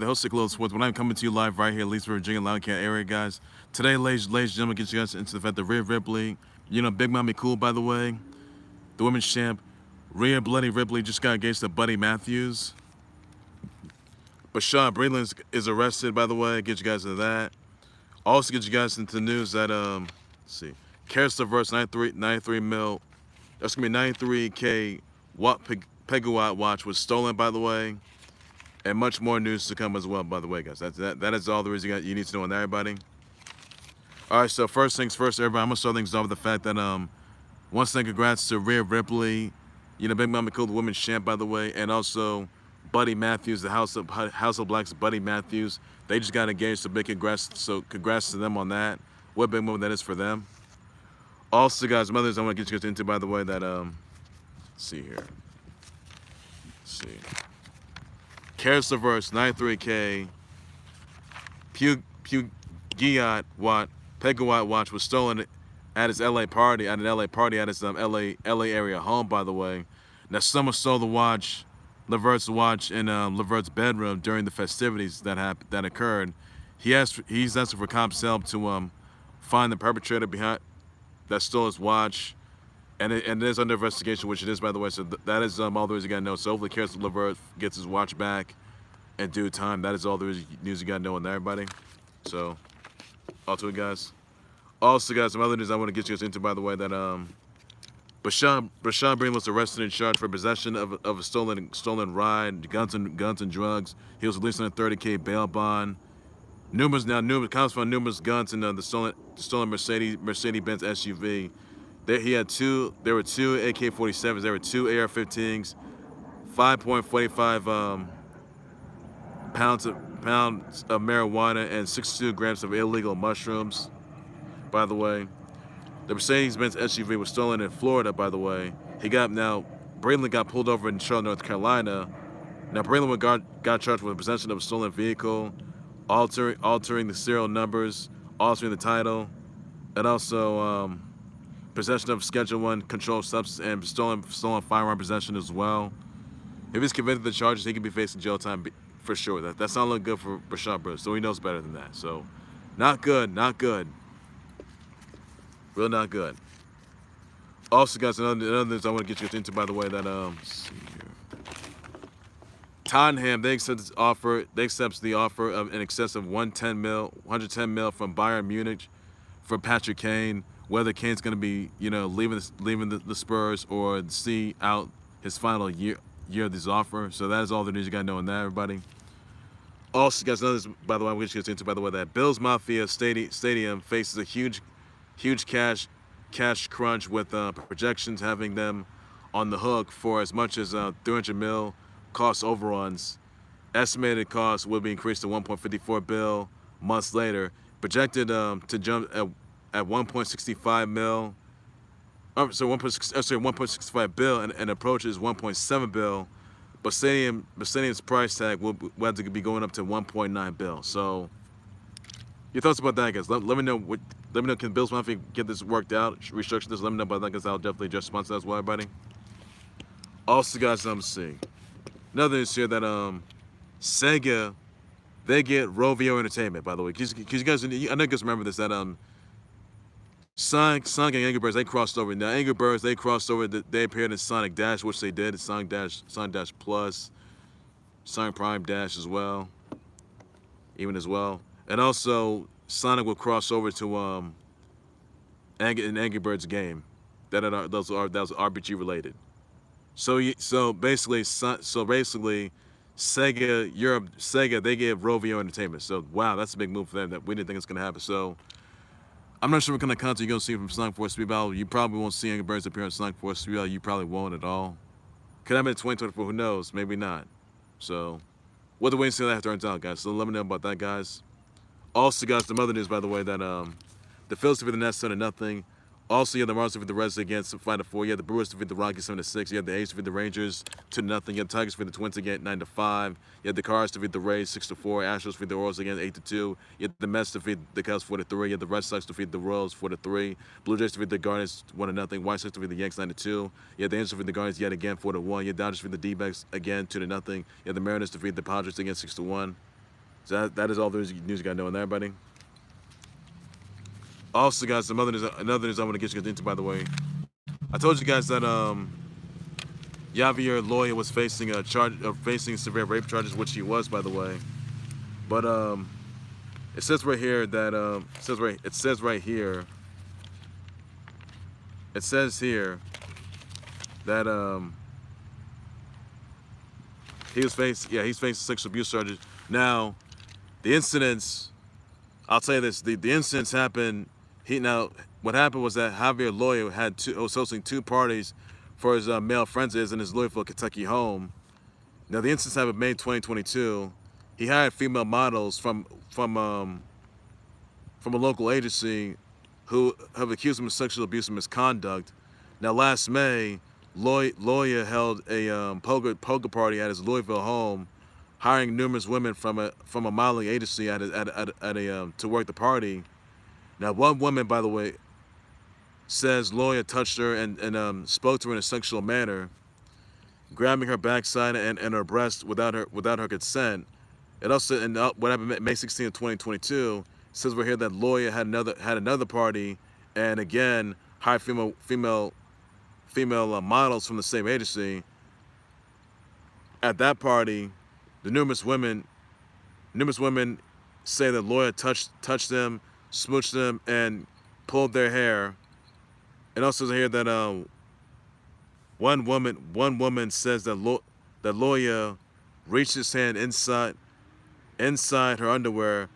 the host of Khalil Sports. When I'm coming to you live right here, Leesburg, Virginia, Loudoun area, guys. Today, ladies and gentlemen, get you guys into the fact that Rhea Ripley, Big Mommy Cool, by the way, the women's champ, Rhea Bloody Ripley just got engaged to Buddy Matthews. Bashaud Breeland is arrested, by the way. Get you guys into that. Also, get you guys into the news that let's see, Caris Levert's 93 mil. That's gonna be 93K Peugeot watch was stolen, by the way. And much more news to come as well, by the way, guys. That is all there is you need to know on that, everybody. All right, so first things first, everybody. I'm gonna start things off with the fact that once again, congrats to Rhea Ripley, Big Mama Cool, the women's champ, by the way, and also Buddy Matthews, the House of Black's Buddy Matthews. They just got engaged, so big congrats. So congrats to them on that. What a big moment that is for them. Also, guys, mothers, I want to get you guys into, by the way, that let's see here. Let's see. Caris Levert, 93K, Peugeot watch was stolen at his LA party, at his LA area home, by the way. Now, someone stole the watch, Levert's watch, in Levert's bedroom during the festivities that occurred. He's asking for cops' help to find the perpetrator behind that stole his watch. And it is under investigation, which it is, by the way. So that is all there is you got to know. So hopefully Caris Levert gets his watch back in due time. That is all there is news you got to know on that, everybody. So, all to it, guys. Also, guys, some other news I want to get you guys into, by the way, that Bashaud Breeland was arrested and charged for possession of a stolen ride, guns and drugs. He was released on a 30K bail bond. Numerous cops found numerous guns in the stolen Mercedes-Benz SUV. There were two AK-47s. There were two AR-15s, 5.45 pounds of marijuana, and 62 grams of illegal mushrooms. By the way, the Mercedes-Benz SUV was stolen in Florida. By the way, Breeland got pulled over in Charlotte, North Carolina. Now Breeland got charged with possession of a stolen vehicle, altering the serial numbers, altering the title, and also possession of Schedule 1 controlled substance and stolen firearm possession as well. If he's convicted of the charges, he could be facing jail time for sure. That's not looking good for Bashaud Breeland, so he knows better than that. So, not good. Real not good. Also, guys, another news I want to get you into, by the way, that let's see here. Tottenham, they accept the offer of in excess of 110 mil from Bayern Munich for Patrick Kane. Whether Kane's going to be, leaving the Spurs or see out his final year of this offer. So that is all the news you got to know on that, everybody. Also, guys, another, by the way, I'm going to get into, by the way, that Bills Mafia Stadium faces a huge cash crunch with projections having them on the hook for as much as 300 mil cost overruns. Estimated cost will be increased to 1.54 bill months later. Projected to jump at 1.65 mil. So 1.65 bill and approaches 1.7 bill. But Stadium's price tag will have to be going up to 1.9 bill. So, your thoughts about that, guys? Let me know. Let me know. Can Bills Mafia get this worked out? Restructure this? Let me know about that, guys. I'll definitely just sponsor that as well, everybody. Also, guys, I'm seeing another news here that Sega, they get Rovio Entertainment. By the way, because you guys, I know you guys remember this, that Sonic and Angry Birds, they crossed over. Now, Angry Birds, they crossed over. They appeared in Sonic Dash, which they did. Sonic Dash Plus, Sonic Prime Dash as well. And also, Sonic will cross over to an Angry Birds game that was RPG related. So basically, Sega, they gave Rovio Entertainment. So wow, that's a big move for them that we didn't think it's gonna happen. So I'm not sure what kind of content you're going to see from Sonic Force 3 Battle. You probably won't see Angry Birds appear on Sonic Force 3 Battle. You probably won't at all. Could have been in 2024, who knows? Maybe not. So, we'll have to wait and see how that turns out, guys. So, let me know about that, guys. Also, guys, some other news, by the way, that the Phillies defeated the Nets 7-0. Also, you have the Marlins defeat the Reds against 5-4. You have the Brewers defeat the Rockies 7-6. You have the A's defeat the Rangers 2-0. You have the Tigers defeat the Twins again 9-5. You have the Cardinals defeat the Rays 6-4. Astros defeat the Orioles again 8-2. You have the Mets defeat the Cubs 4-3. You have the Red Sox defeat the Royals 4-3. Blue Jays defeat the Guardians 1-0. White Sox defeat the Yankees 9-2. You have the Angels defeat the Guardians yet again 4-1. You have the Dodgers defeat the D-backs again 2-0. You have the Mariners defeat the Padres again 6-1. So that is all the news you got to know on that, buddy. Also, guys, another news I want to get you into, by the way. I told you guys that Javier Loya was facing a charge of facing severe rape charges, which he was, by the way. But it says right here that it says here that he's facing sexual abuse charges. Now, the incidents, I'll tell you this, the incidents happened. What happened was that Javier Loya was hosting two parties for his male friends in his Louisville, Kentucky home. Now, the incidents happened in May 2022. He hired female models from a local agency who have accused him of sexual abuse and misconduct. Now, last May, Loya held a poker party at his Louisville home, hiring numerous women from a modeling agency to work the party. Now, one woman, by the way, says Loya touched her and spoke to her in a sexual manner, grabbing her backside and her breast without her consent. It also, what happened May 16, 2022, says we're here that Loya had another party, and again hired female models from the same agency. At that party, the numerous women say that Loya touched them, smooched them, and pulled their hair. It also says here that one woman says that Loya reached his hand inside her underwear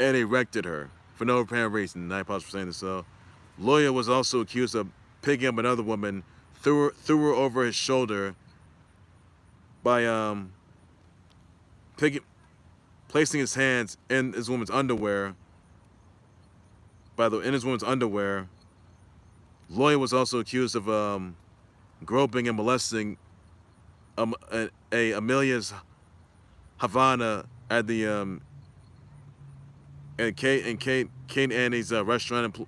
and erected her for no apparent reason. I apologize for saying this. So, Loya was also accused of picking up another woman, threw her over his shoulder by placing his hands in his woman's underwear. In his woman's underwear, Loya was also accused of groping and molesting a Amelia's Havana at the Kate Annie's restaurant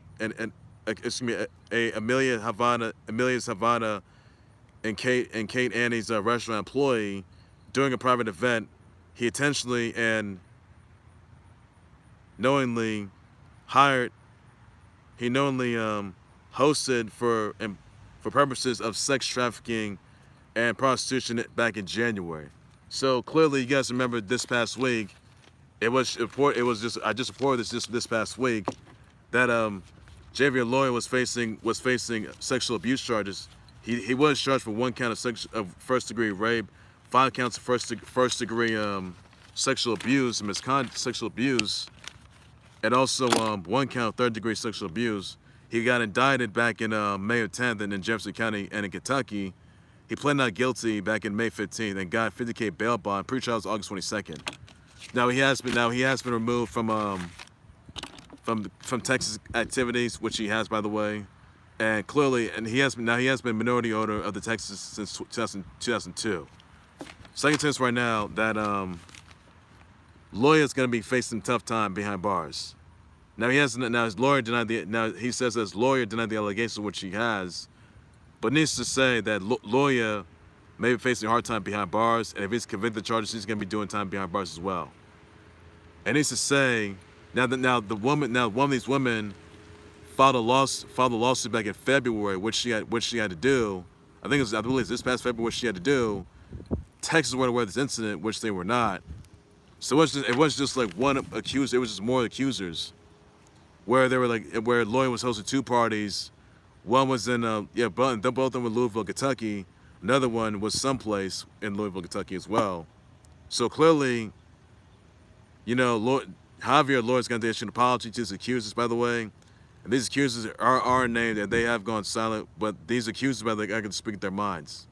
Amelia's Havana and Kate Annie's restaurant employee during a private event. He intentionally and knowingly hosted for purposes of sex trafficking and prostitution back in January. So clearly, you guys remember this past week. I just reported this past week that Javier Loya was facing sexual abuse charges. He was charged for 1 count of first-degree rape, 5 counts of first-degree sexual abuse and sexual abuse, and also 1 count of third-degree sexual abuse. He got indicted back in May 10th in Jefferson County and in Kentucky. He pled not guilty back in May 15th and got $50K bail bond. Pre-trial was August 22nd. Now he has been removed from Texas activities, which he has, by the way, and clearly, he has been minority owner of the Texas since 2002. Second sense right now that Loya is going to be facing tough time behind bars. Now his lawyer denied he says his lawyer denied the allegations, which he has, but needs to say that Loya may be facing a hard time behind bars, and if he's convicted of charges, he's going to be doing time behind bars as well. And needs to say one of these women filed a lawsuit back in February, which she had to do. I believe this past February, what she had to do. Texas were aware of this incident, which they were not. So it was just like one accuser. It was just more accusers, where Loya was hosting 2 parties. One was in both of them were Louisville, Kentucky. Another one was someplace in Louisville, Kentucky as well. So clearly, Javier Loya's going to issue an apology to his accusers, by the way. And these accusers are named and they have gone silent, but these accusers, by the way, are going to speak their minds.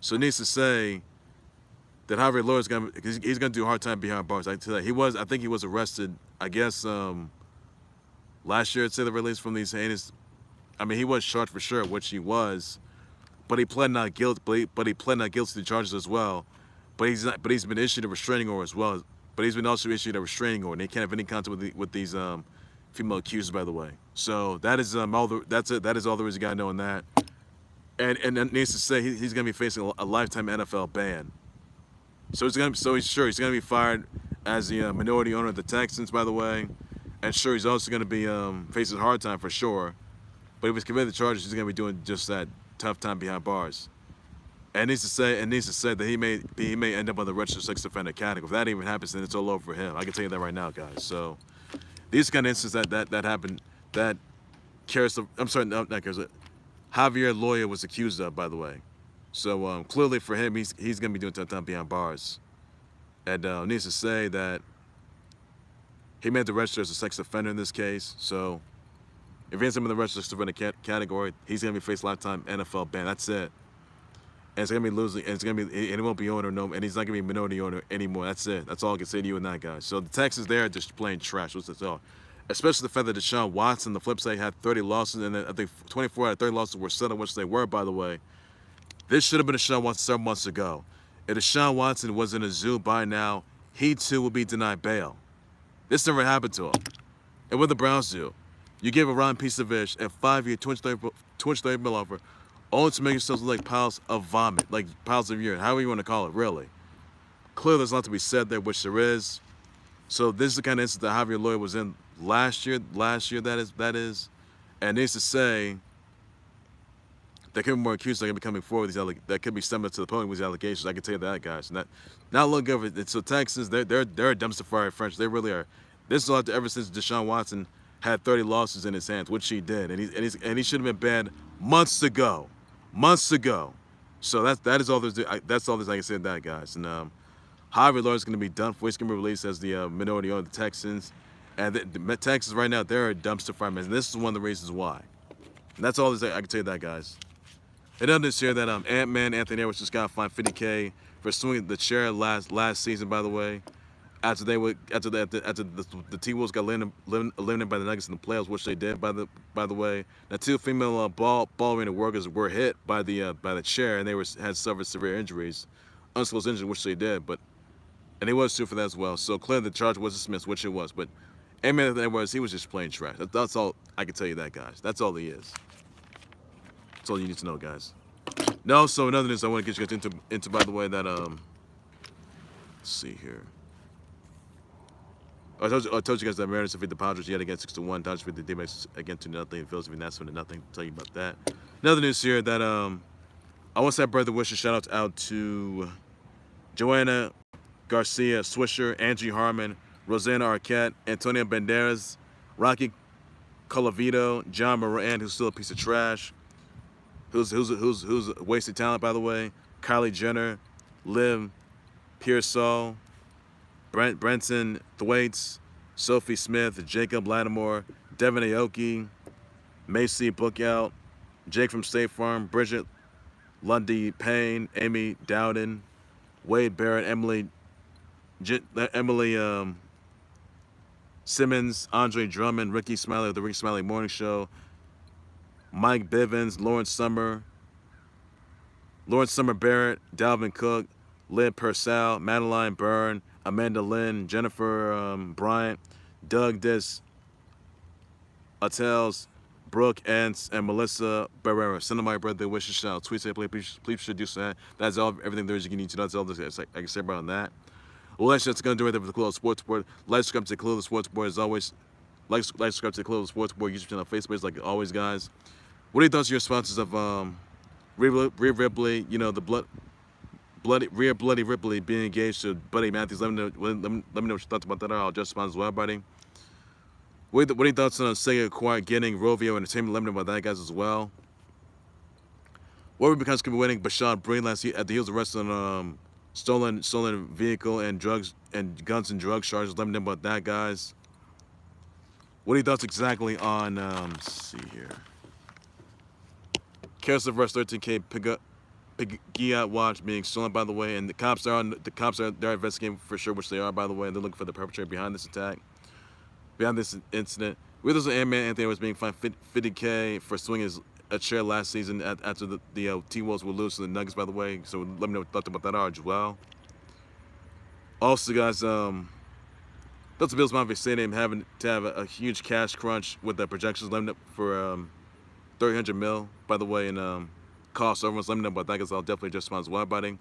So it needs to say that Javier Loya's he's going to do a hard time behind bars. I tell you, I think he was arrested, I guess, last year, I'd say the release from these heinous. I mean, he was charged for sure, which he was, but he pled not guilty. But he pled not guilty to the charges as well. But he's been issued a restraining order as well. But he's been also issued a restraining order. And he can't have any contact with these female accusers, by the way. So that is that is all there is you gotta know on that. And it needs to say he's gonna be facing a lifetime NFL ban. So he's gonna be fired. as the minority owner of the Texans, by the way. And sure, he's also going to be facing a hard time for sure. But if he's committed to charges, he's going to be doing just that, tough time behind bars. And needs to say that he may end up on the registered sex offender category. If that even happens, then it's all over for him. I can tell you that right now, guys. So these kind of instances that happened, that Caris, I'm sorry, no, not Caris, Javier Lawyer was accused of, by the way. So clearly for him, he's going to be doing tough time behind bars. And needs to say that he made the register as a sex offender in this case. So if he ends up in the registered sex offender category, he's going to be facing lifetime NFL ban. That's it. And it's going to be losing, and he won't be owner, and he's not going to be minority owner anymore. That's it. That's all I can say to you and that, guys. So the Texans there are just playing trash. What's this all? Especially the fact that Deshaun Watson, the flip side, had 30 losses, and then I think 24 out of 30 losses were settled, which they were, by the way. This should have been Deshaun Watson several months ago. If Deshaun Watson was in a zoo by now, he too would be denied bail. This never happened to him. And what the Browns do, you give a rotten piece of fish a 5-year, $230 million offer, only to make yourselves look like piles of vomit, like piles of urine, however you want to call it, really. Clearly, there's a lot to be said there, which there is. So this is the kind of instance that Javier Lawyer was in last year, that is. And needs to say there could be more accused that could be coming forward that could be similar to the podium with these allegations. I can tell you that, guys. Not looking over it. So Texans, they're a dumpster fire French. They really are. This is all ever since Deshaun Watson had 30 losses in his hands, which he did, and he should have been banned months ago. So that's all there's I can say to that, guys. And Javier Lawyer is going to be done for. He's going to be released as the minority owner of the Texans. And the Texans right now, they're a dumpster fire mess. And this is one of the reasons why. And that's all I can tell you that, guys. And then this year that Ant-Man Anthony Edwards just got fined $50K for swinging the chair last season, by the way. After the T-Wolves got eliminated by the Nuggets in the playoffs, which they did, by the way. Now, 2 female ball arena workers were hit by the chair, and they had suffered severe injuries, undisclosed injuries, which they did. And he was sued for that as well. So clearly the charge was dismissed, which it was. But Ant-Man Edwards, he was just playing trash. That's all I can tell you that, guys. That's all he is. That's all you need to know, guys. No, so another news I want to get you guys into by the way, that let's see here. I told you guys that Mariners defeat the Padres yet again 6-1. Dodgers defeat the D-backs again 2-0. Phillies defeat Nats 1-0. Tell you about that. Another news here that I want to say birthday wishes. Shout out to Joanna Garcia Swisher, Angie Harmon, Rosanna Arquette, Antonio Banderas, Rocky Colavito, John Moran, who's still a piece of trash, who's wasted talent, by the way, Kylie Jenner, Liv Pearsall, Brenton Thwaites, Sophie Smith, Jacob Lattimore, Devin Aoki, Macy Bookout, Jake from State Farm, Bridget Lundy Payne, Amy Dowden, Wade Barrett, Emily Simmons, Andre Drummond, Ricky Smiley of the Ricky Smiley Morning Show, Mike Bivens, Lawrence Summer Barrett, Dalvin Cook, Lynn Purcell, Madeline Byrne, Amanda Lynn, Jennifer Bryant, Doug Dis, Attels, Brooke Ents, and Melissa Barrera. Send them my birthday wishes. Shout out. Tweet say, please should do so. That's all. Everything there is you need to know. That's all I can say about on that. Well, that's going to do it for the Khalil Sports Board. Like, subscribe to the Khalil Sports Board as always. Like, subscribe to the Khalil Sports Board YouTube channel, Facebook, like always, guys. What are your thoughts on your sponsors of Rhea Ripley? You know, the Rhea Ripley being engaged to Buddy Matthews. Let me know what your thoughts about that are. I'll just respond as well, buddy. What are your thoughts on Sega Quiet getting Rovio Entertainment? Let me know about that, guys, as well. What becomes could be winning Bashaud Breeland at the heels of wrestling stolen vehicle and drugs and guns and drug charges. Let me know about that, guys. What are your thoughts exactly on let's see here. Caris Levert 13K Peugeot watch being stolen, by the way, and the cops are investigating for sure, which they are, by the way, and they're looking for the perpetrator behind this attack, behind this incident. We also Ant-Man Anthony was being fined $50K for swinging a chair last season after the T-Wolves were lose to the Nuggets, by the way. So let me know what you thought about that are as well. Also, guys, the Bills Mafia Stadium having to have a huge cash crunch with the projections limit for $300 million, by the way, and cost. So everyone's let me know about that, because I'll definitely just respond as well, buddy.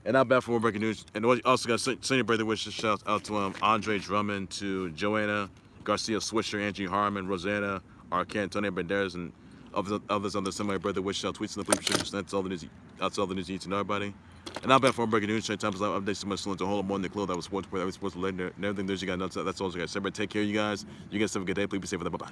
And not bad for more breaking news. And also got senior birthday wishes. Shout out to Andre Drummond, to Joanna Garcia Swisher, Angie Harmon, Rosanna Arcan, Antonio Banderas, and others on the similar birthday wish. Shout tweets in the police restrictions. That's all the news. That's all the news you need to know, everybody. And not bad for more breaking news. Times live updates. So much to hold up more than the clue that was sports report. That was sports related. And everything there's you got nuts. That's all you guys. Everybody take care of you guys. You guys have a good day. Please be safe. Bye bye.